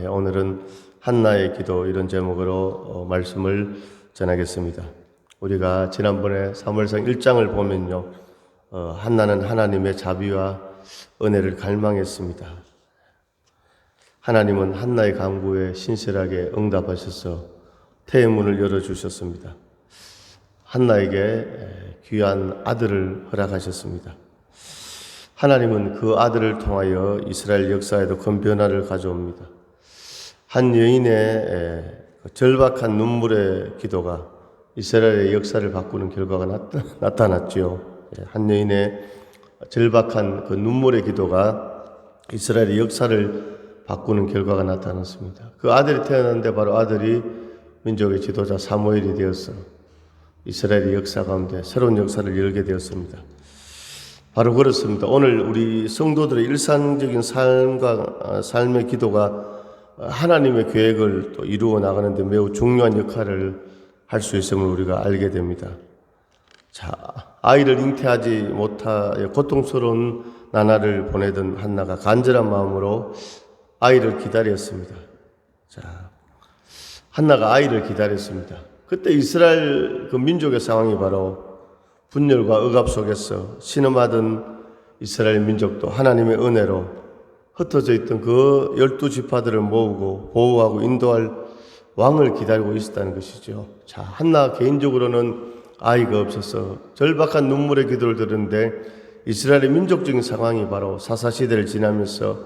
오늘은 한나의 기도 이런 제목으로 말씀을 전하겠습니다. 우리가 지난번에 사무엘상 1장을 보면요, 한나는 하나님의 자비와 은혜를 갈망했습니다. 하나님은 한나의 간구에 신실하게 응답하셔서 태의 문을 열어주셨습니다. 한나에게 귀한 아들을 허락하셨습니다. 하나님은 그 아들을 통하여 이스라엘 역사에도 큰 변화를 가져옵니다. 한 여인의 절박한 눈물의 기도가 이스라엘의 역사를 바꾸는 결과가 나타났지요. 한 여인의 절박한 그 눈물의 기도가 이스라엘의 역사를 바꾸는 결과가 나타났습니다. 그 아들이 태어났는데 바로 아들이 민족의 지도자 사무엘이 되어서 이스라엘의 역사 가운데 새로운 역사를 열게 되었습니다. 바로 그렇습니다. 오늘 우리 성도들의 일상적인 삶의 기도가 하나님의 계획을 또 이루어 나가는데 매우 중요한 역할을 할 수 있음을 우리가 알게 됩니다. 자, 아이를 잉태하지 못하여 고통스러운 나날을 보내던 한나가 간절한 마음으로 아이를 기다렸습니다. 자, 한나가 아이를 기다렸습니다. 그때 이스라엘 그 민족의 상황이 바로 분열과 억압 속에서 신음하던 이스라엘 민족도 하나님의 은혜로 흩어져 있던 그 12지파들을 모으고 보호하고 인도할 왕을 기다리고 있었다는 것이죠. 자, 한나 개인적으로는 아이가 없어서 절박한 눈물의 기도를 들었는데 이스라엘의 민족적인 상황이 바로 사사시대를 지나면서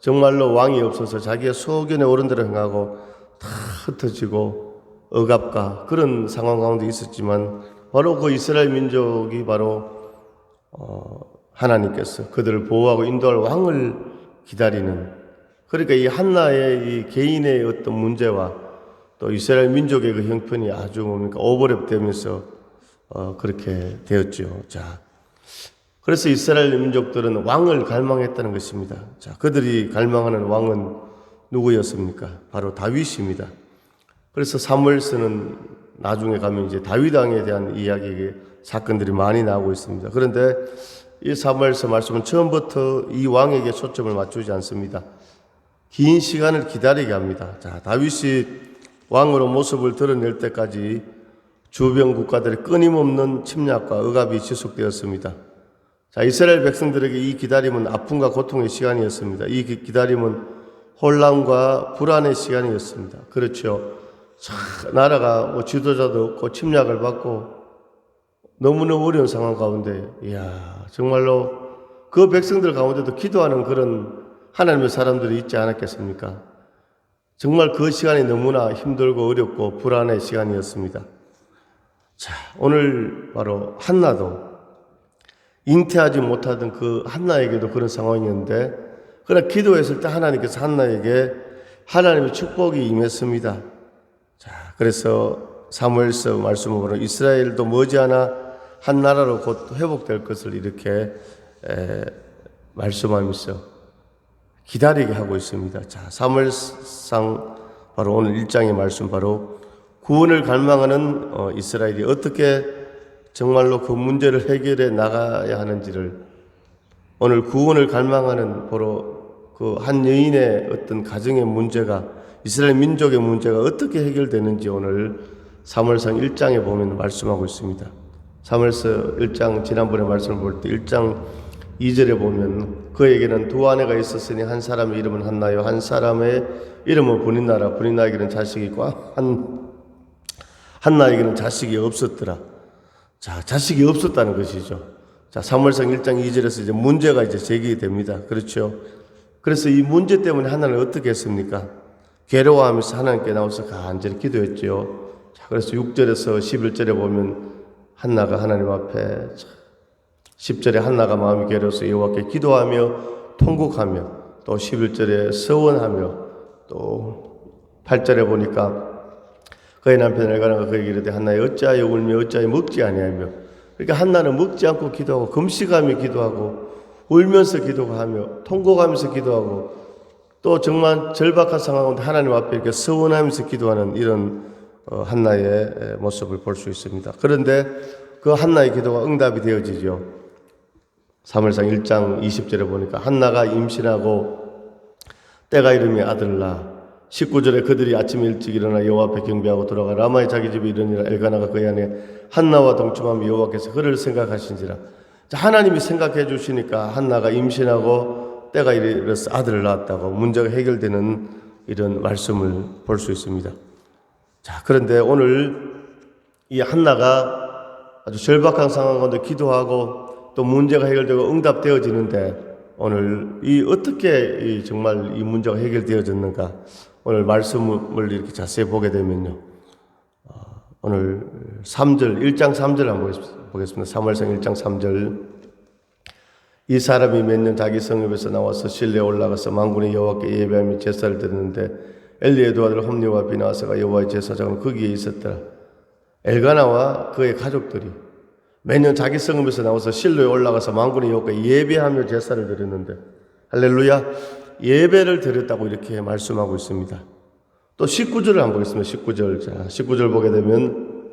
정말로 왕이 없어서 자기의 소견에 옳은 대로 행하고 다 흩어지고 억압과 그런 상황 가운데 있었지만 바로 그 이스라엘 민족이 바로 하나님께서 그들을 보호하고 인도할 왕을 기다리는, 그러니까 이 한나의 이 개인의 어떤 문제와 또 이스라엘 민족의 그 형편이 아주 뭡니까 오버랩되면서 그렇게 되었죠. 자, 그래서 이스라엘 민족들은 왕을 갈망했다는 것입니다. 자, 그들이 갈망하는 왕은 누구였습니까? 바로 다윗입니다. 그래서 사무엘서는 나중에 가면 이제 다윗 왕에 대한 이야기 사건들이 많이 나오고 있습니다. 그런데 이 사무엘서 말씀은 처음부터 이 왕에게 초점을 맞추지 않습니다. 긴 시간을 기다리게 합니다. 자, 다윗이 왕으로 모습을 드러낼 때까지 주변 국가들의 끊임없는 침략과 억압이 지속되었습니다. 자, 이스라엘 백성들에게 이 기다림은 아픔과 고통의 시간이었습니다. 이 기다림은 혼란과 불안의 시간이었습니다. 그렇죠. 나라가 지도자도 없고 침략을 받고 너무너무 어려운 상황 가운데, 이야, 정말로 그 백성들 가운데도 기도하는 그런 하나님의 사람들이 있지 않았겠습니까? 정말 그 시간이 너무나 힘들고 어렵고 불안의 시간이었습니다. 자, 오늘 바로 한나도 잉태하지 못하던 그 한나에게도 그런 상황이었는데, 그러나 기도했을 때 하나님께서 한나에게 하나님의 축복이 임했습니다. 자, 그래서 사무엘서 말씀으로 이스라엘도 머지않아 한 나라로 곧 회복될 것을 이렇게 말씀하면서 기다리게 하고 있습니다. 자, 사무엘상 바로 오늘 1장의 말씀, 바로 구원을 갈망하는 이스라엘이 어떻게 정말로 그 문제를 해결해 나가야 하는지를, 오늘 구원을 갈망하는 바로 그 한 여인의 어떤 가정의 문제가, 이스라엘 민족의 문제가 어떻게 해결되는지 오늘 사무엘상 1장에 보면 말씀하고 있습니다. 사무엘서 1장 지난번에 말씀을 볼 때 1장 2절에 보면 그에게는 두 아내가 있었으니 한 사람의 이름은 한나요 한 사람의 이름은 브닌나라. 브닌나에게는 자식이 있고 한나에게는 자식이 없었더라. 자, 자식이 없었다는 것이죠. 자, 사무엘상 1장 2절에서 이제 문제가 이제 제기됩니다. 그렇죠. 그래서 이 문제 때문에 한나는 어떻게 했습니까? 괴로워하면서 하나님께 나와서 간절히 기도했죠. 자, 그래서 6절에서 11절에 보면 한나가 하나님 앞에, 10절에 한나가 마음이 괴로워서 여호와께 기도하며 통곡하며, 또 11절에 서원하며, 또 8절에 보니까 그의 남편 엘가나가 그에게 이르되 한나여 어찌하여 울며 어찌하여 먹지 아니하며. 그러니까 한나는 먹지 않고 기도하고 금식하며 기도하고 울면서 기도하며 통곡하면서 기도하고 또 정말 절박한 상황 가운데 하나님 앞에 이렇게 서원하면서 기도하는 이런 한나의 모습을 볼 수 있습니다. 그런데 그 한나의 기도가 응답이 되어지죠. 사무엘상 1장 20절에 보니까 한나가 임신하고 때가 이르며 아들을 낳아 19절에 그들이 아침 일찍 일어나 여호와 앞에 경배하고 돌아가 라마의 자기 집에 이르니라. 엘가나가 그의 아내 한나와 동침하며 여호와께서 그를 생각하신지라. 자, 하나님이 생각해 주시니까 한나가 임신하고 때가 이르러서 아들을 낳았다고 문제가 해결되는 이런 말씀을 볼 수 있습니다. 자, 그런데 오늘 이 한나가 아주 절박한 상황 가운데 기도하고 또 문제가 해결되고 응답되어지는데 오늘 이 어떻게 정말 이 문제가 해결되어졌는가, 오늘 말씀을 이렇게 자세히 보게 되면요, 오늘 3절 1장 3절 한번 보겠습니다. 사무엘상 1장 3절. 이 사람이 몇 년 자기 성읍에서 나와서 실내에 올라가서 만군의 여호와께 예배하며 제사를 드렸는데 엘리의 두 아들 홈리와 비나아스가 여호와의 제사장으로 거기에 있었더라. 엘가나와 그의 가족들이 매년 자기 성읍에서 나와서 실로에 올라가서 만군의 여호와께 예배하며 제사를 드렸는데, 할렐루야, 예배를 드렸다고 이렇게 말씀하고 있습니다. 또 19절을 한번 보겠습니다. 19절. 자, 19절 보게 되면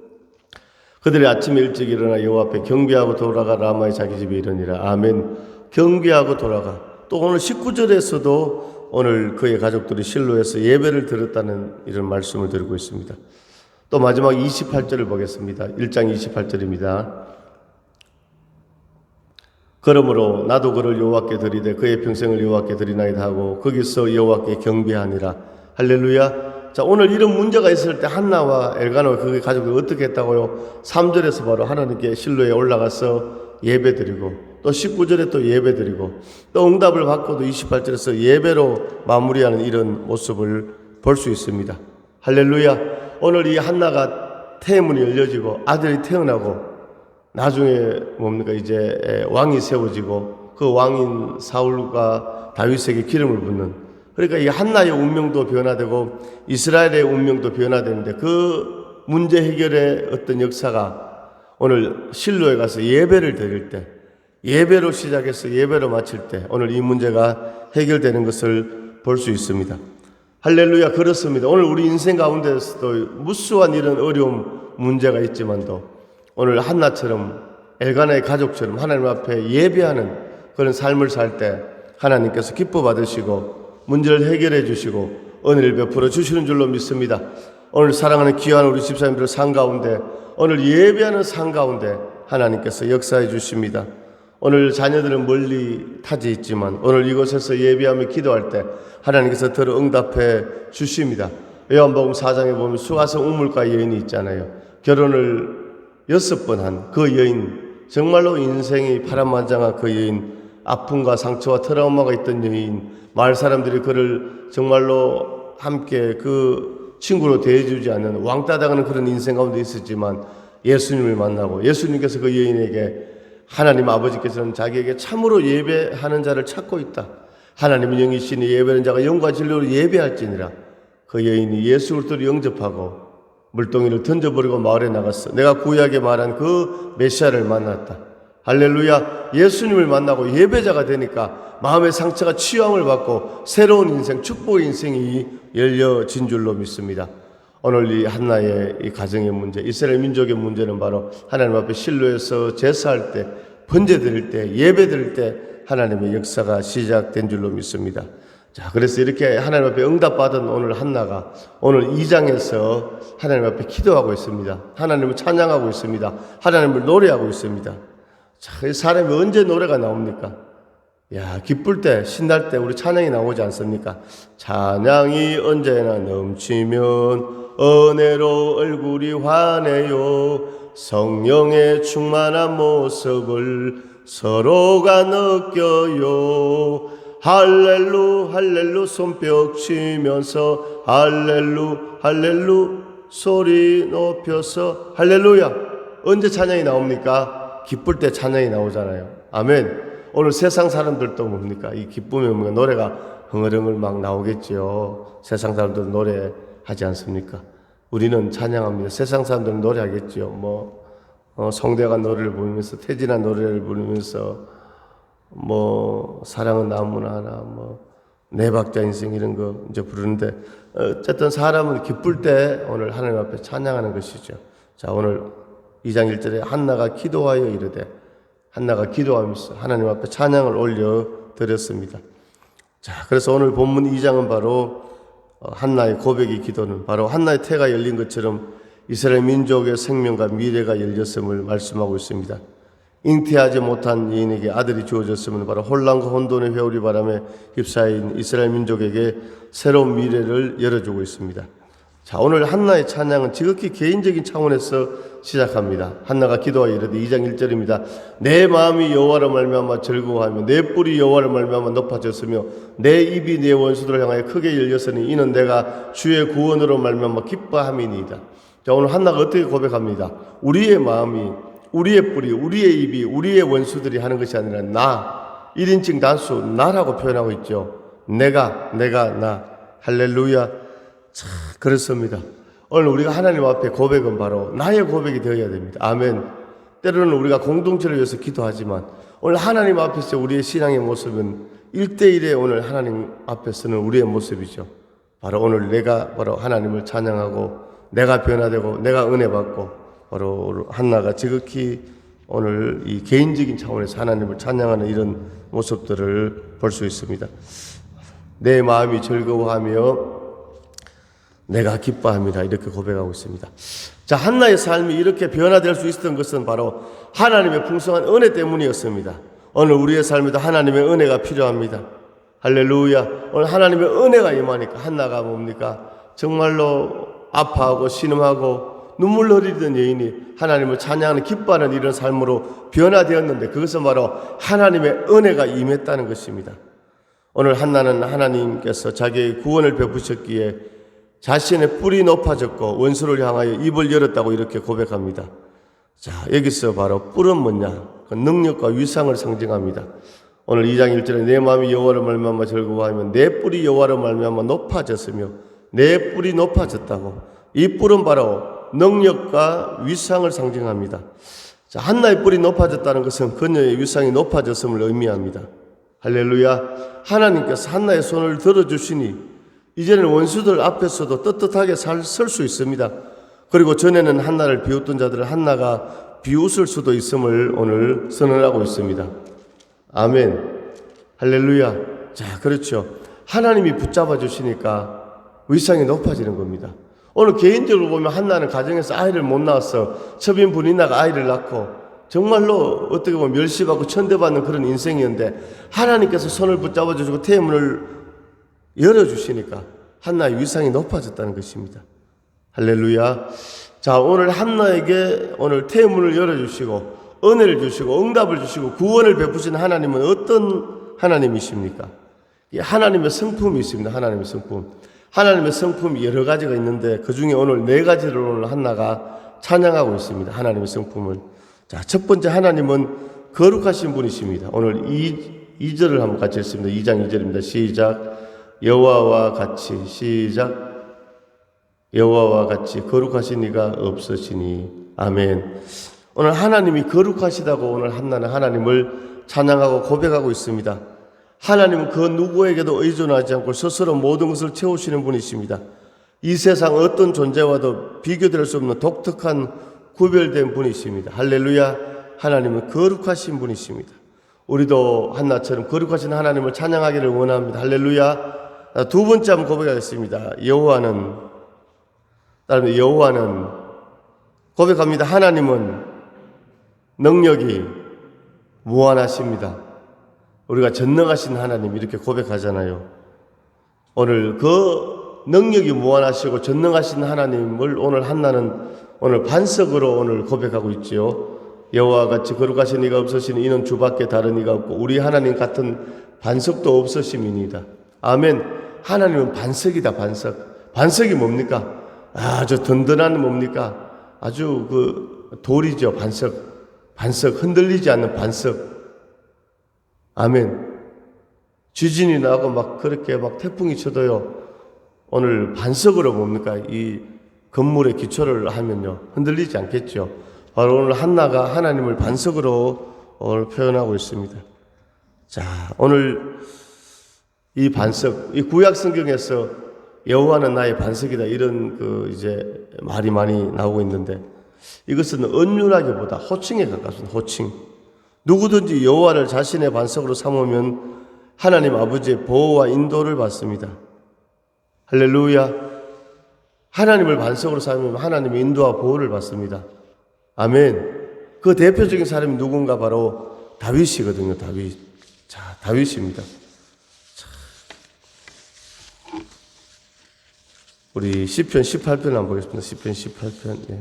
그들이 아침에 일찍 일어나 여호와 앞에 경배하고 돌아가 라마의 자기 집에 이르니라. 아멘. 경배하고 돌아가. 또 오늘 19절에서도 오늘 그의 가족들이 실로에서 예배를 드렸다는 이런 말씀을 드리고 있습니다. 또 마지막 28절을 보겠습니다. 1장 28절입니다. 그러므로 나도 그를 여호와께 드리되 그의 평생을 여호와께 드리나이다 하고 거기서 여호와께 경배하니라. 할렐루야. 자, 오늘 이런 문제가 있을 때 한나와 엘가나와 그의 가족들이 어떻게 했다고요? 3절에서 바로 하나님께 실로에 올라가서 예배드리고, 또 19절에 또 예배드리고, 또 응답을 받고도 28절에서 예배로 마무리하는 이런 모습을 볼 수 있습니다. 할렐루야. 오늘 이 한나가 태문이 열려지고 아들이 태어나고 나중에 뭡니까, 이제 왕이 세워지고 그 왕인 사울과 다윗에게 기름을 붓는, 그러니까 이 한나의 운명도 변화되고 이스라엘의 운명도 변화되는데 그 문제 해결의 어떤 역사가 오늘 실로에 가서 예배를 드릴 때, 예배로 시작해서 예배로 마칠 때 오늘 이 문제가 해결되는 것을 볼 수 있습니다. 할렐루야. 그렇습니다. 오늘 우리 인생 가운데서도 무수한 이런 어려움, 문제가 있지만도 오늘 한나처럼 엘가나의 가족처럼 하나님 앞에 예배하는 그런 삶을 살 때 하나님께서 기뻐 받으시고 문제를 해결해 주시고 은혜를 베풀어 주시는 줄로 믿습니다. 오늘 사랑하는 귀한 우리 집사님들 상 가운데, 오늘 예배하는 상 가운데 하나님께서 역사해 주십니다. 오늘 자녀들은 멀리 타지 있지만 오늘 이곳에서 예배하며 기도할 때 하나님께서 들어 응답해 주십니다. 요한복음 4장에 보면 수가성 우물가 여인이 있잖아요. 결혼을 6번 한 그 여인, 정말로 인생이 파란만장한 그 여인, 아픔과 상처와 트라우마가 있던 여인, 마을 사람들이 그를 정말로 함께 그 친구로 대해주지 않는 왕따 당하는 그런 인생 가운데 있었지만 예수님을 만나고 예수님께서 그 여인에게, 하나님 아버지께서는 자기에게 참으로 예배하는 자를 찾고 있다. 하나님은 영이시니 예배하는 자가 영과 진리로 예배할지니라. 그 여인이 예수 그리스도를 영접하고 물동이를 던져버리고 마을에 나갔어. 내가 구약에 말한 그 메시아를 만났다. 할렐루야. 예수님을 만나고 예배자가 되니까 마음의 상처가 치유함을 받고 새로운 인생, 축복의 인생이 열려진 줄로 믿습니다. 오늘 이 한나의 이 가정의 문제, 이스라엘 민족의 문제는 바로 하나님 앞에 실로에서 제사할 때, 번제 드릴 때, 예배 드릴 때 하나님의 역사가 시작된 줄로 믿습니다. 자, 그래서 이렇게 하나님 앞에 응답받은 오늘 한나가 오늘 2장에서 하나님 앞에 기도하고 있습니다. 하나님을 찬양하고 있습니다. 하나님을 노래하고 있습니다. 자, 이 사람이 언제 노래가 나옵니까? 야, 기쁠 때, 신날 때 우리 찬양이 나오지 않습니까? 찬양이 언제나 넘치면 은혜로 얼굴이 환해요. 성령의 충만한 모습을 서로가 느껴요. 할렐루 할렐루 손뼉 치면서 할렐루 할렐루 소리 높여서 할렐루야. 언제 찬양이 나옵니까? 기쁠 때 찬양이 나오잖아요. 아멘. 오늘 세상 사람들도 뭡니까? 이 기쁨이 뭡니까? 노래가 흥얼흥얼 막 나오겠지요. 세상 사람들은 노래하지 않습니까? 우리는 찬양합니다. 세상 사람들은 노래하겠지요. 성대가 노래를 부르면서, 태진아 노래를 부르면서, 사랑은 나무나 하나, 네 박자 인생 이런 거 이제 부르는데, 어쨌든 사람은 기쁠 때 오늘 하나님 앞에 찬양하는 것이죠. 자, 오늘 2장 1절에 한나가 기도하여 이르되, 한나가 기도하면서 하나님 앞에 찬양을 올려 드렸습니다. 자, 그래서 오늘 본문 2장은 바로 한나의 고백의 기도는 바로 한나의 태가 열린 것처럼 이스라엘 민족의 생명과 미래가 열렸음을 말씀하고 있습니다. 잉태하지 못한 여인에게 아들이 주어졌으면 바로 혼란과 혼돈의 회오리 바람에 휩싸인 이스라엘 민족에게 새로운 미래를 열어주고 있습니다. 자, 오늘 한나의 찬양은 지극히 개인적인 차원에서 시작합니다. 한나가 기도하여 이르되 2장 1절입니다. 내 마음이 여호와로 말미암아 즐거워하며 내 뿔이 여호와로 말미암아 높아졌으며 내 입이 내 원수들을 향하여 크게 열렸으니 이는 내가 주의 구원으로 말미암아 기뻐함이니이다. 자, 오늘 한나가 어떻게 고백합니다. 우리의 마음이, 우리의 뿔이, 우리의 입이, 우리의 원수들이 하는 것이 아니라 나, 1인칭 단수 나라고 표현하고 있죠. 내가 나. 할렐루야. 참 그렇습니다. 오늘 우리가 하나님 앞에 고백은 바로 나의 고백이 되어야 됩니다. 아멘. 때로는 우리가 공동체를 위해서 기도하지만 오늘 하나님 앞에서 우리의 신앙의 모습은 1대1의 오늘 하나님 앞에서는 우리의 모습이죠. 바로 오늘 내가 바로 하나님을 찬양하고 내가 변화되고 내가 은혜 받고 바로 한나가 지극히 오늘 이 개인적인 차원에서 하나님을 찬양하는 이런 모습들을 볼 수 있습니다. 내 마음이 즐거워하며 내가 기뻐합니다. 이렇게 고백하고 있습니다. 자, 한나의 삶이 이렇게 변화될 수 있었던 것은 바로 하나님의 풍성한 은혜 때문이었습니다. 오늘 우리의 삶에도 하나님의 은혜가 필요합니다. 할렐루야. 오늘 하나님의 은혜가 임하니까 한나가 뭡니까? 정말로 아파하고 신음하고 눈물 흘리던 여인이 하나님을 찬양하는 기뻐하는 이런 삶으로 변화되었는데 그것은 바로 하나님의 은혜가 임했다는 것입니다. 오늘 한나는 하나님께서 자기의 구원을 베푸셨기에 자신의 뿔이 높아졌고 원수를 향하여 입을 열었다고 이렇게 고백합니다. 자, 여기서 바로 뿔은 뭐냐? 그 능력과 위상을 상징합니다. 오늘 2장 1절에 내 마음이 여호와로 말미암아 즐거워하며 내 뿔이 여호와로 말미암아 높아졌으며 내 뿔이 높아졌다고. 이 뿔은 바로 능력과 위상을 상징합니다. 자, 한나의 뿔이 높아졌다는 것은 그녀의 위상이 높아졌음을 의미합니다. 할렐루야. 하나님께서 한나의 손을 들어주시니 이제는 원수들 앞에서도 떳떳하게 설 수 있습니다. 그리고 전에는 한나를 비웃던 자들을 한나가 비웃을 수도 있음을 오늘 선언하고 있습니다. 아멘. 할렐루야. 자, 그렇죠. 하나님이 붙잡아 주시니까 위상이 높아지는 겁니다. 오늘 개인적으로 보면 한나는 가정에서 아이를 못 낳았어. 첩인 분이나가 아이를 낳고 정말로 어떻게 보면 멸시받고 천대받는 그런 인생이었는데 하나님께서 손을 붙잡아 주시고 태문을 열어주시니까 한나의 위상이 높아졌다는 것입니다. 할렐루야. 자, 오늘 한나에게 오늘 태문을 열어주시고 은혜를 주시고 응답을 주시고 구원을 베푸신 하나님은 어떤 하나님이십니까? 하나님의 성품이 있습니다. 하나님의 성품. 하나님의 성품이 여러 가지가 있는데 그 중에 오늘 4가지를 오늘 한나가 찬양하고 있습니다. 하나님의 성품을. 자, 첫 번째 하나님은 거룩하신 분이십니다. 오늘 2절을 한번 같이 읽습니다. 2장 2절입니다. 시작. 여호와와 같이 시작. 여호와와 같이 거룩하신 이가 없으시니. 아멘. 오늘 하나님이 거룩하시다고 오늘 한나는 하나님을 찬양하고 고백하고 있습니다. 하나님은 그 누구에게도 의존하지 않고 스스로 모든 것을 채우시는 분이십니다. 이 세상 어떤 존재와도 비교될 수 없는 독특한 구별된 분이십니다. 할렐루야. 하나님은 거룩하신 분이십니다. 우리도 한나처럼 거룩하신 하나님을 찬양하기를 원합니다. 할렐루야. 두 번째 한번 고백하겠습니다. 여호와는 고백합니다. 하나님은 능력이 무한하십니다. 우리가 전능하신 하나님 이렇게 고백하잖아요. 오늘 그 능력이 무한하시고 전능하신 하나님을 오늘 한나는 오늘 반석으로 오늘 고백하고 있지요. 여호와와 같이 거룩하신 이가 없으시니 이는 주밖에 다른 이가 없고 우리 하나님 같은 반석도 없으심이니이다. 아멘. 하나님은 반석이다. 반석이 뭡니까? 아주 든든한 뭡니까? 아주 그 돌이죠. 반석 흔들리지 않는 반석. 아멘. 지진이 나고 막 그렇게 막 태풍이 쳐도요. 오늘 반석으로 뭡니까? 이 건물의 기초를 하면요. 흔들리지 않겠죠. 바로 오늘 한나가 하나님을 반석으로 오늘 표현하고 있습니다. 자, 오늘 이 반석, 이 구약 성경에서 여호와는 나의 반석이다 이런 이제 말이 많이 나오고 있는데 이것은 은유라기보다 호칭에 가깝습니다. 호칭. 누구든지 여호와를 자신의 반석으로 삼으면 하나님 아버지의 보호와 인도를 받습니다. 할렐루야. 하나님을 반석으로 삼으면 하나님의 인도와 보호를 받습니다. 아멘. 그 대표적인 사람이 누군가 바로 다윗이거든요. 다윗. 자, 다윗입니다. 자, 우리 시편 18편 한번 보겠습니다. 시편 18편. 예.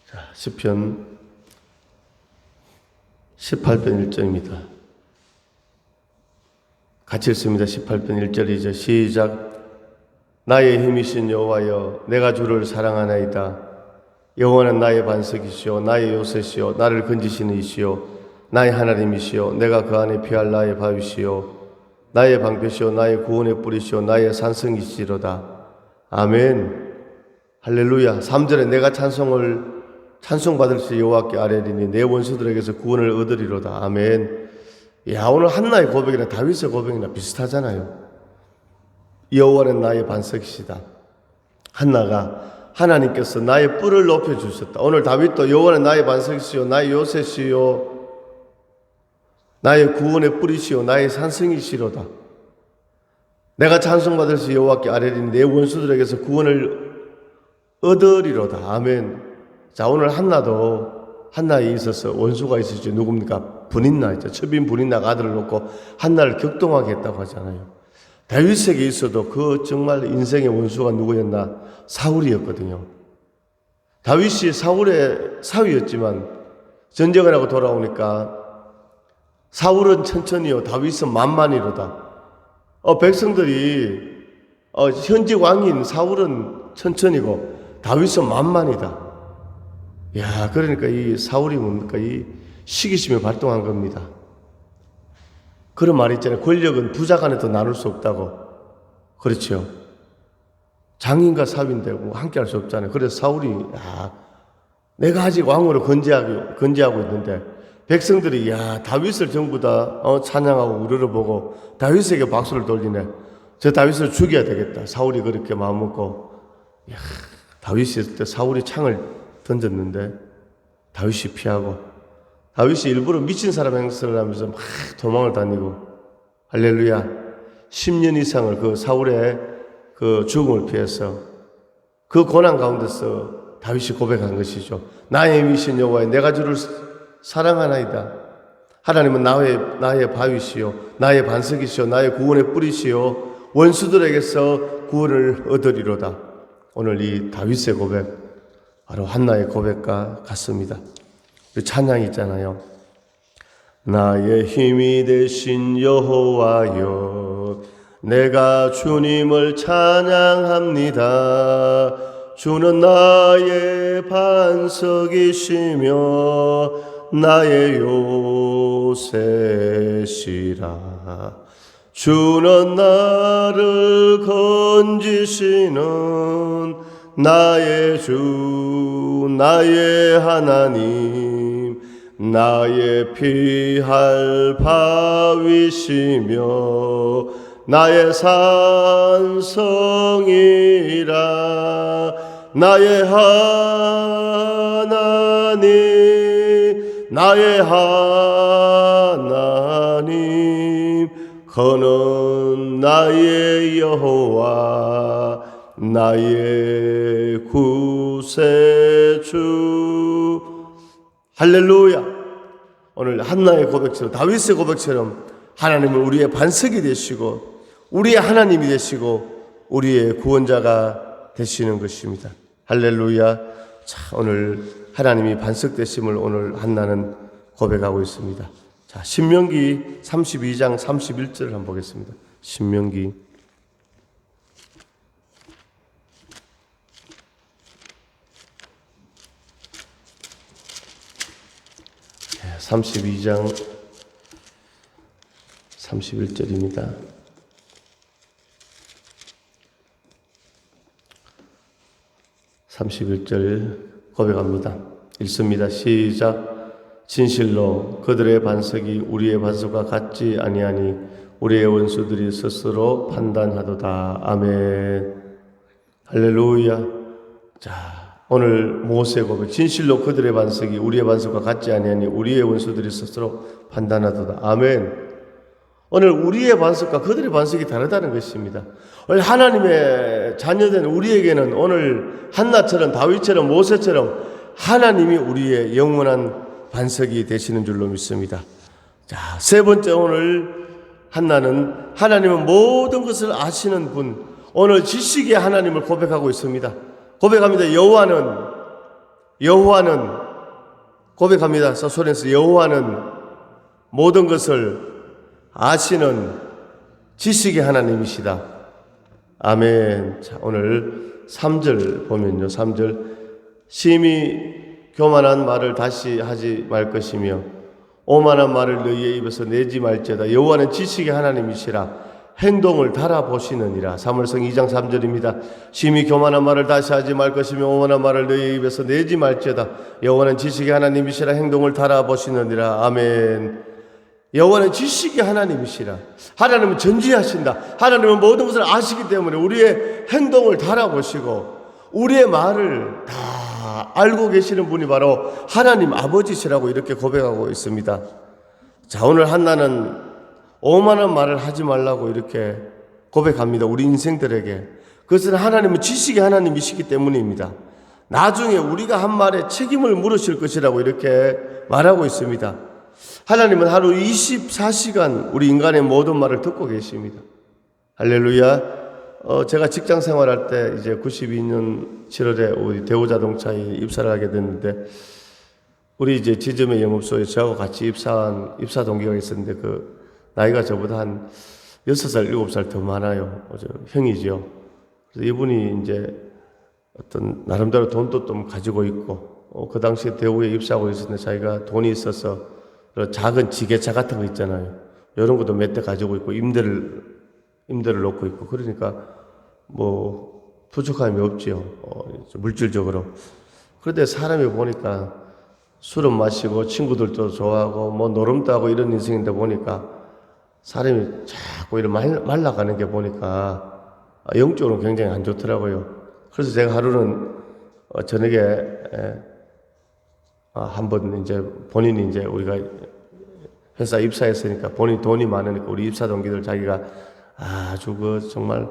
자, 시편 18편 1절입니다. 같이 읽습니다. 18편 1절이죠. 시작. 나의 힘이신 여호와여, 내가 주를 사랑하나이다. 여호와는 나의 반석이시오, 나의 요새시오, 나를 건지시는 이시오, 나의 하나님이시오, 내가 그 안에 피할 나의 바위시오, 나의 방패시오, 나의 구원의 뿌리시오, 나의 산성이시로다. 아멘. 할렐루야. 3절에 내가 찬송받을 수 여호와께 아뢰리니 내 원수들에게서 구원을 얻으리로다. 아멘. 야, 오늘 한나의 고백이나 다윗의 고백이나 비슷하잖아요. 여호와는 나의 반석이시다. 한나가 하나님께서 나의 뿔을 높여주셨다. 오늘 다윗도 여호와는 나의 반석이시요, 나의 요새시요, 나의 구원의 뿌리시요, 나의 산성이시로다. 내가 찬송받을 수 여호와께 아뢰리니 내 원수들에게서 구원을 얻으리로다. 아멘. 자, 오늘 한나에 있어서 원수가 있었죠. 누굽니까? 분인나 있죠. 첩인 분인나가 아들을 놓고 한나를 격동하게 했다고 하잖아요. 다윗에게 있어도 그 정말 인생의 원수가 누구였나? 사울이었거든요. 다윗이 사울의 사위였지만 전쟁을 하고 돌아오니까 사울은 천천히요, 다윗은 만만히로다. 백성들이 현직 왕인 사울은 천천히고 다윗은 만만이다. 야, 그러니까 이 사울이 뭡니까? 이 시기심이 발동한 겁니다. 그런 말이 있잖아요. 권력은 부자 간에도 나눌 수 없다고. 그렇죠. 장인과 사위인데 함께 할 수 없잖아요. 그래서 사울이, 내가 아직 왕으로 건재하고 있는데, 백성들이, 다윗을 전부 다 찬양하고 우러러보고, 다윗에게 박수를 돌리네. 저 다윗을 죽여야 되겠다. 사울이 그렇게 마음먹고, 다윗이 있을 때 사울이 창을 던졌는데, 다윗이 피하고, 다윗이 일부러 미친 사람 행세를 하면서 막 도망을 다니고, 할렐루야. 10년 이상을 그 사울의 그 죽음을 피해서 그 고난 가운데서 다윗이 고백한 것이죠. 나의 힘이신 여호와여, 내가 주를 사랑하나이다. 하나님은 나의 바위시요, 나의 반석이시요, 나의 구원의 뿌리시요, 원수들에게서 구원을 얻으리로다. 오늘 이 다윗의 고백, 바로 한나의 고백과 같습니다. 그 찬양이 있잖아요. 나의 힘이 되신 여호와여, 내가 주님을 찬양합니다. 주는 나의 반석이시며 나의 요새시라. 주는 나를 건지시는 나의 주, 나의 하나님, 나의 피할 바위시며 나의 산성이라. 나의 하나님, 나의 하나님, 그는 나의 여호와, 나의 구세주. 할렐루야. 오늘 한나의 고백처럼, 다윗의 고백처럼 하나님은 우리의 반석이 되시고 우리의 하나님이 되시고 우리의 구원자가 되시는 것입니다. 할렐루야. 자, 오늘 하나님이 반석 되심을 오늘 한나는 고백하고 있습니다. 자, 신명기 32장 31절을 한번 보겠습니다. 신명기 32장 31절입니다. 고백합니다. 읽습니다. 시작. 진실로 그들의 반석이 우리의 반석과 같지 아니하니 우리의 원수들이 스스로 판단하도다. 아멘. 할렐루야. 자, 오늘 모세 고백, 진실로 그들의 반석이 우리의 반석과 같지 아니하니 우리의 원수들이 스스로 판단하도다. 아멘. 오늘 우리의 반석과 그들의 반석이 다르다는 것입니다. 오늘 하나님의 자녀된 우리에게는 오늘 한나처럼 하윗처럼 모세처럼 하나님이 우리의 영원한 반석이 되시는 줄로 믿습니다. 자, 세 번째, 오늘 한나는 하나님은 모든 것을 아시는 분, 오늘 지식의 하나님을 고백하고 있습니다. 고백합니다. 여호와는 고백합니다. 서술에서 여호와는 모든 것을 아시는 지식의 하나님이시다. 아멘. 자, 오늘 3절 보면요. 3절. 심히 교만한 말을 다시 하지 말 것이며 오만한 말을 너희의 입에서 내지 말지어다. 여호와는 지식의 하나님이시라. 행동을 달아보시느니라. 사무엘상 2장 3절입니다. 심히 교만한 말을 다시 하지 말 것이며 오만한 말을 너희의 입에서 내지 말지어다. 여호와는 지식의 하나님이시라. 행동을 달아보시느니라. 아멘. 여호와는 지식의 하나님이시라. 하나님은 전지하신다. 하나님은 모든 것을 아시기 때문에 우리의 행동을 달아보시고 우리의 말을 다 알고 계시는 분이 바로 하나님 아버지시라고 이렇게 고백하고 있습니다. 자, 오늘 한나는 오만한 말을 하지 말라고 이렇게 고백합니다. 우리 인생들에게. 그것은 하나님은 지식의 하나님이시기 때문입니다. 나중에 우리가 한 말에 책임을 물으실 것이라고 이렇게 말하고 있습니다. 하나님은 하루 24시간 우리 인간의 모든 말을 듣고 계십니다. 할렐루야. 제가 직장 생활할 때 이제 92년 7월에 우리 대우자동차에 입사를 하게 됐는데 우리 이제 지점의 영업소에 저하고 같이 입사한 입사 동기가 있었는데 그 나이가 저보다 한 6살, 7살 더 많아요. 형이죠. 그래서 이분이 이제 어떤 나름대로 돈도 좀 가지고 있고 그 당시에 대우에 입사하고 있었는데 자기가 돈이 있어서 작은 지게차 같은 거 있잖아요. 이런 것도 몇 대 가지고 있고 임대를 놓고 있고 그러니까 뭐 부족함이 없지요. 물질적으로. 그런데 사람이 보니까 술은 마시고 친구들도 좋아하고 뭐 노름도 하고 이런 인생인데 보니까 사람이 자꾸 이렇게 말라가는 게 보니까 영적으로 굉장히 안 좋더라고요. 그래서 제가 하루는 저녁에 한번 이제 본인이 이제 우리가 회사 입사했으니까 본인 돈이 많으니까 우리 입사 동기들 자기가 아주 정말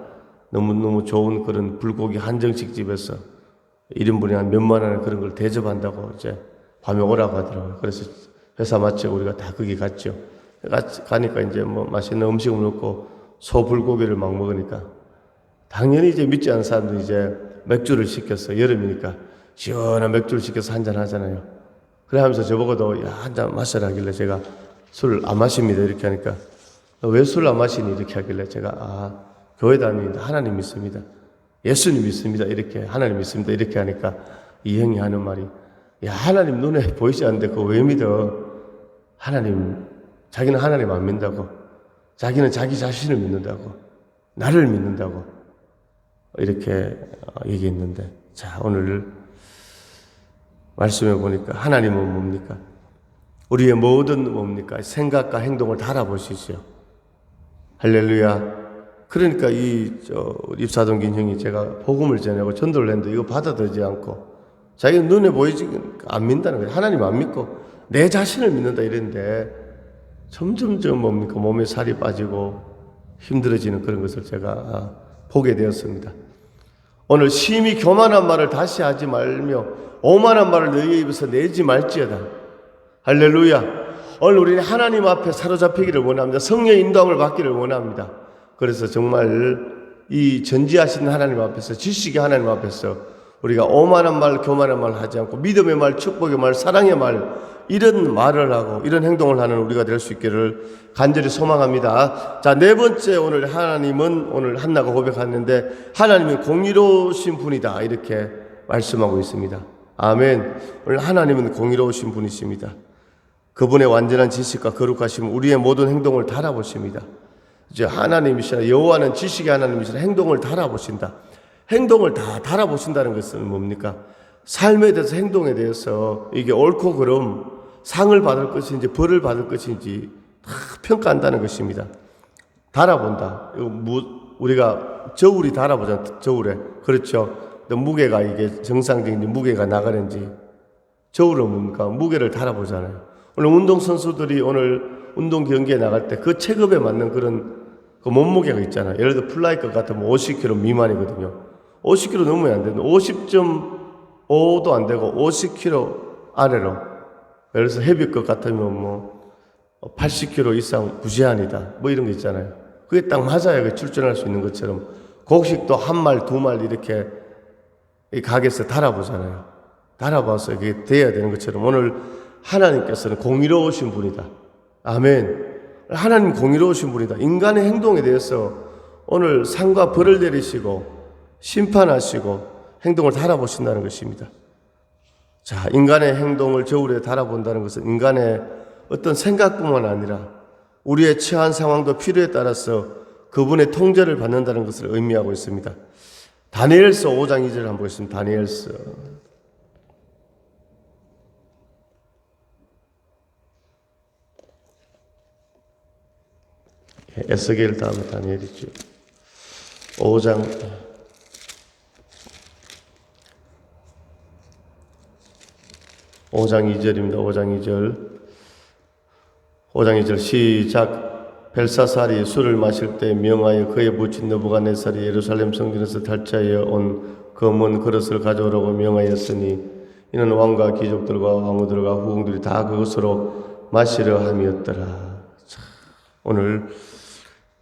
너무너무 좋은 그런 불고기 한정식 집에서 1인분에 한 몇만 원의 그런 걸 대접한다고 이제 밤에 오라고 하더라고요. 그래서 회사 마치고 우리가 다 거기 갔죠. 가니까 이제 뭐 맛있는 음식을 먹고 소 불고기를 막 먹으니까 당연히 이제 믿지 않는 사람들이 이제 맥주를 시켰어. 여름이니까 시원한 맥주를 시켜서 한잔 하잖아요. 그래 하면서 저보고도 야, 한잔 마셔라 하길래 제가 술 안 마십니다 이렇게 하니까 왜 술 안 마시니 이렇게 하길래 제가 교회 다니는데 하나님 믿습니다. 예수님 믿습니다. 이렇게 하나님 믿습니다. 이렇게 하니까 이 형이 하는 말이 야, 하나님 눈에 보이지 않는데 그거 왜 믿어? 자기는 하나님 안 믿는다고. 자기는 자기 자신을 믿는다고. 나를 믿는다고. 이렇게 얘기했는데 자, 오늘 말씀해 보니까 하나님은 뭡니까? 우리의 모든 뭡니까? 생각과 행동을 달아보시죠. 할렐루야. 그러니까 입사동기 형이 제가 복음을 전하고 전도를 했는데 이거 받아들이지 않고 자기는 눈에 보이지 안 믿는다는 거예요. 하나님 안 믿고 내 자신을 믿는다 이랬는데 점점점 뭡니까? 몸에 살이 빠지고 힘들어지는 그런 것을 제가 보게 되었습니다. 오늘 심히 교만한 말을 다시 하지 말며 오만한 말을 너희의 입에서 내지 말지어다. 할렐루야. 오늘 우리는 하나님 앞에 사로잡히기를 원합니다. 성령의 인도함을 받기를 원합니다. 그래서 정말 이 전지하신 하나님 앞에서 지식의 하나님 앞에서 우리가 오만한 말, 교만한 말 하지 않고 믿음의 말, 축복의 말, 사랑의 말 이런 말을 하고 이런 행동을 하는 우리가 될 수 있기를 간절히 소망합니다. 자, 네 번째 오늘 하나님은 오늘 한나가 고백하는데 하나님은 공의로우신 분이다 이렇게 말씀하고 있습니다. 아멘. 오늘 하나님은 공의로우신 분이십니다. 그분의 완전한 지식과 거룩하심은 우리의 모든 행동을 달아보십니다. 이제 하나님이시라 여호와는 지식의 하나님이시라 행동을 달아보신다. 행동을 다 달아보신다는 것은 뭡니까? 삶에 대해서 행동에 대해서 이게 옳고 그름 상을 받을 것인지 벌을 받을 것인지 다 평가한다는 것입니다. 달아본다. 우리가 저울이 달아보잖아요. 저울에. 그렇죠. 또 무게가 이게 정상적인지 무게가 나가는지 저울은 뭡니까? 무게를 달아보잖아요. 오늘 운동선수들이 오늘 운동 경기에 나갈 때 그 체급에 맞는 그런 그 몸무게가 있잖아요. 예를 들어 플라이급 같으면 50kg 미만이거든요. 50kg 넘으면 안 되는데 50.5도 안 되고 50kg 아래로, 예를 들어서 헤비급 같으면 뭐 80kg 이상 부재한이다 뭐 이런 거 있잖아요. 그게 딱 맞아야 출전할 수 있는 것처럼 곡식도 한 말, 두 말 이렇게 이 가게에서 달아보잖아요. 달아봐서 이게 돼야 되는 것처럼 오늘 하나님께서는 공의로우신 분이다. 아멘. 하나님 공의로우신 분이다. 인간의 행동에 대해서 오늘 상과 벌을 내리시고 심판하시고 행동을 달아보신다는 것입니다. 자, 인간의 행동을 저울에 달아본다는 것은 인간의 어떤 생각뿐만 아니라 우리의 처한 상황도 필요에 따라서 그분의 통제를 받는다는 것을 의미하고 있습니다. 다니엘서 5장 2절 한번 보겠습니다. 다니엘서. 에스겔 다음에 다니엘이죠. 5장 2절입니다. 5장 2절 시작. 벨사살이 술을 마실 때 명하여 그의 부친 느부갓네살이 예루살렘 성전에서 탈취하여 온 검은 그릇을 가져오라고 명하였으니 이는 왕과 귀족들과 왕후들과 후궁들이 다 그것으로 마시려 함이었더라. 자, 오늘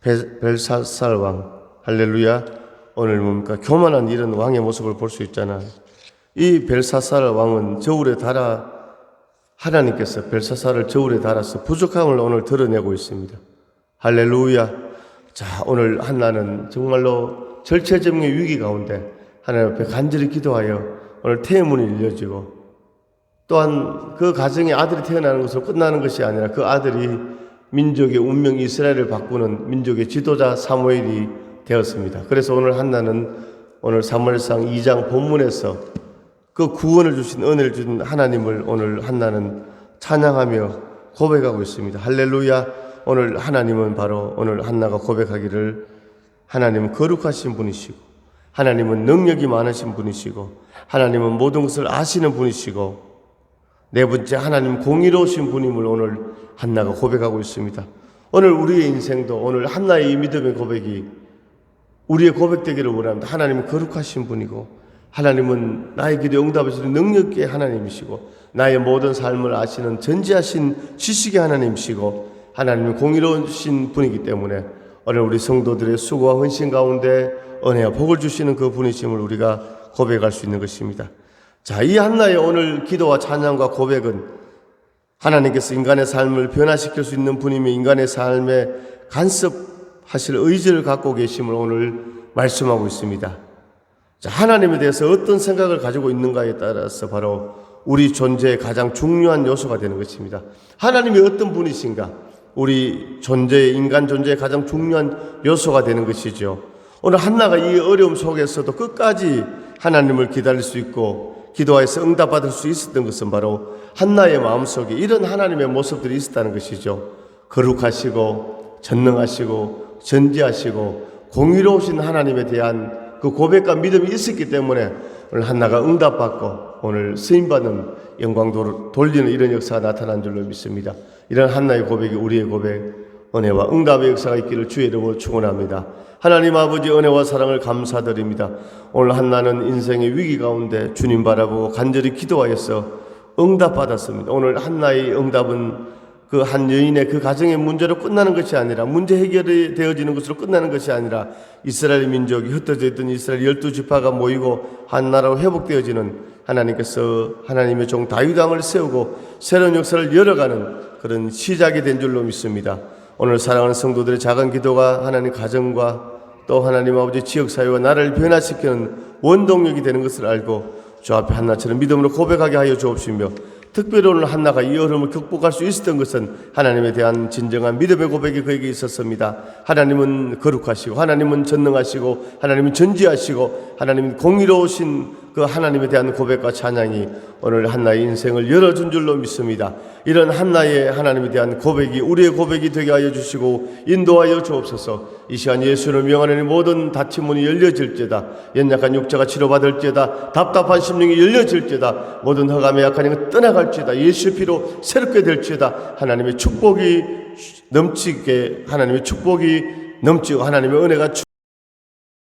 벨사살 왕, 할렐루야. 오늘 뭡니까? 교만한 이런 왕의 모습을 볼 수 있잖아. 이 벨사살 왕은 저울에 달아, 하나님께서 벨사살을 저울에 달아서 부족함을 오늘 드러내고 있습니다. 할렐루야. 자, 오늘 한나는 정말로 절체절명의 위기 가운데 하나님 앞에 간절히 기도하여 오늘 태문이 열려지고, 또한 그 가정에 아들이 태어나는 것으로 끝나는 것이 아니라 그 아들이 민족의 운명 이스라엘을 바꾸는 민족의 지도자 사무엘이 되었습니다. 그래서 오늘 한나는 오늘 사무엘상 2장 본문에서 그 구원을 주신, 은혜를 주신 하나님을 오늘 한나는 찬양하며 고백하고 있습니다. 할렐루야. 오늘 하나님은 바로 오늘 한나가 고백하기를 하나님은 거룩하신 분이시고 하나님은 능력이 많으신 분이시고 하나님은 모든 것을 아시는 분이시고 네 번째 하나님 공의로우신 분임을 오늘 한나가 고백하고 있습니다. 오늘 우리의 인생도 오늘 한나의 이 믿음의 고백이 우리의 고백되기를 원합니다. 하나님은 거룩하신 분이고 하나님은 나의 기도에 응답하시는 능력 있게 하나님이시고 나의 모든 삶을 아시는 전지하신 지식의 하나님이시고 하나님은 공의로우신 분이기 때문에 오늘 우리 성도들의 수고와 헌신 가운데 은혜와 복을 주시는 그 분이심을 우리가 고백할 수 있는 것입니다. 자, 이 한나의 오늘 기도와 찬양과 고백은 하나님께서 인간의 삶을 변화시킬 수 있는 분이며 인간의 삶에 간섭하실 의지를 갖고 계심을 오늘 말씀하고 있습니다. 자, 하나님에 대해서 어떤 생각을 가지고 있는가에 따라서 바로 우리 존재의 가장 중요한 요소가 되는 것입니다. 하나님이 어떤 분이신가? 우리 존재의, 인간 존재의 가장 중요한 요소가 되는 것이죠. 오늘 한나가 이 어려움 속에서도 끝까지 하나님을 기다릴 수 있고 기도하여서 응답받을 수 있었던 것은 바로 한나의 마음속에 이런 하나님의 모습들이 있었다는 것이죠. 거룩하시고 전능하시고 전지하시고 공의로우신 하나님에 대한 그 고백과 믿음이 있었기 때문에 오늘 한나가 응답받고 오늘 쓰임받는 영광 돌리는 이런 역사가 나타난 줄로 믿습니다. 이런 한나의 고백이 우리의 고백, 은혜와 응답의 역사가 있기를 주의 이름으로 축원합니다. 하나님 아버지 은혜와 사랑을 감사드립니다. 오늘 한나는 인생의 위기 가운데 주님 바라보고 간절히 기도하여서 응답받았습니다. 오늘 한나의 응답은 그 한 여인의 그 가정의 문제로 끝나는 것이 아니라 문제 해결이 되어지는 것으로 끝나는 것이 아니라 이스라엘 민족이 흩어져 있던 이스라엘 12지파가 모이고 한 나라로 회복되어지는 하나님께서 하나님의 종 다윗 왕을 세우고 새로운 역사를 열어가는 그런 시작이 된 줄로 믿습니다. 오늘 사랑하는 성도들의 작은 기도가 하나님 가정과 또 하나님 아버지 지역사회와 나라를 변화시키는 원동력이 되는 것을 알고 주 앞에 한나처럼 믿음으로 고백하게 하여 주옵시며 특별히 오늘 한나가 이 어려움을 극복할 수 있었던 것은 하나님에 대한 진정한 믿음의 고백이 그에게 있었습니다. 하나님은 거룩하시고 하나님은 전능하시고 하나님은 전지하시고 하나님은 공의로우신 그 하나님에 대한 고백과 찬양이 오늘 한나의 인생을 열어준 줄로 믿습니다. 이런 한나의 하나님에 대한 고백이 우리의 고백이 되게 하여 주시고 인도하여 주옵소서. 이 시간 예수를 명하는 모든 닫힌 문이 열려질지다. 연약한 육체가 치료받을지다. 답답한 심령이 열려질지다. 모든 허감에 약한 영은 떠나갈지다. 예수의 피로 새롭게 될지다. 하나님의 축복이 넘치게, 하나님의 축복이 넘치고 하나님의 은혜가